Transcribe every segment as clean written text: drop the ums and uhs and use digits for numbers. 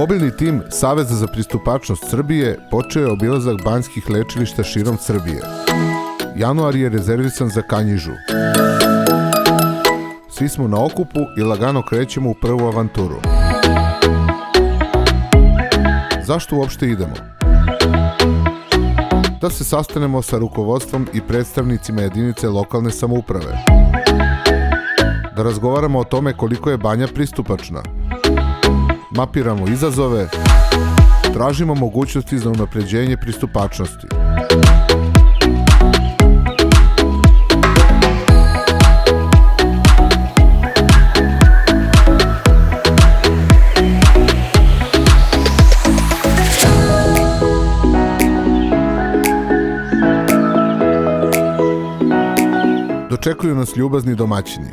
Mobilni tim Saveza za pristupačnost Srbije počeo je obilazak banjskih lečilišta širom Srbije. Januar je rezervisan za Kanjižu. Svi smo na okupu i lagano krećemo u prvu avanturu. Zašto uopšte idemo? Da se sastanemo sa rukovodstvom i predstavnicima jedinice lokalne samouprave. Da razgovaramo o tome koliko je banja pristupačna. Mapiramo izazove, tražimo mogućnosti za unapređenje pristupačnosti. Dočekuju nas ljubazni domaćini.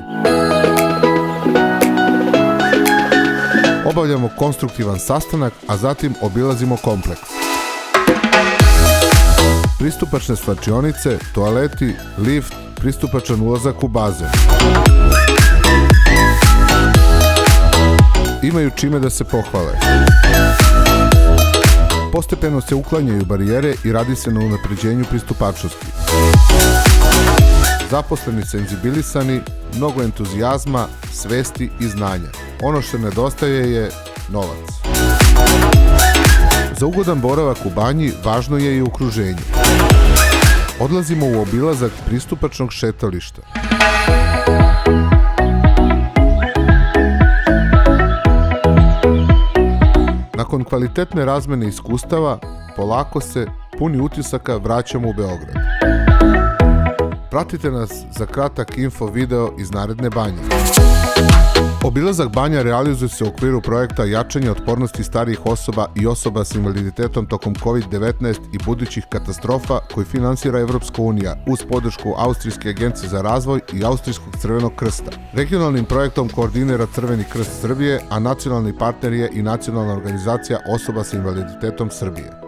Obavljamo konstruktivan sastanak, a zatim obilazimo kompleks. Pristupačne svlačionice, toaleti, lift, pristupačan ulazak u bazen. Imaju čime da se pohvale. Postepeno se uklanjaju barijere i radi se na unapređenju pristupačnosti. Zaposleni senzibilisani, mnogo entuzijazma, svesti i znanja. Ono što nedostaje je novac. Za ugodan boravak u banji važno je i okruženje. Odlazimo u obilazak pristupačnog šetališta. Nakon kvalitetne razmene iskustava, polako se, puni utisaka, vraćamo u Beograd. Pratite nas za kratak info video iz naredne banje. Obilazak banja realizuje se u okviru projekta jačanja otpornosti starijih osoba i osoba s invaliditetom tokom COVID-19 i budućih katastrofa koji finansira Evropska unija uz podršku Austrijske agencije za razvoj i Austrijskog crvenog krsta. Regionalnim projektom koordinira Crveni krst Srbije, a nacionalni partner je i Nacionalna organizacija osoba s invaliditetom Srbije.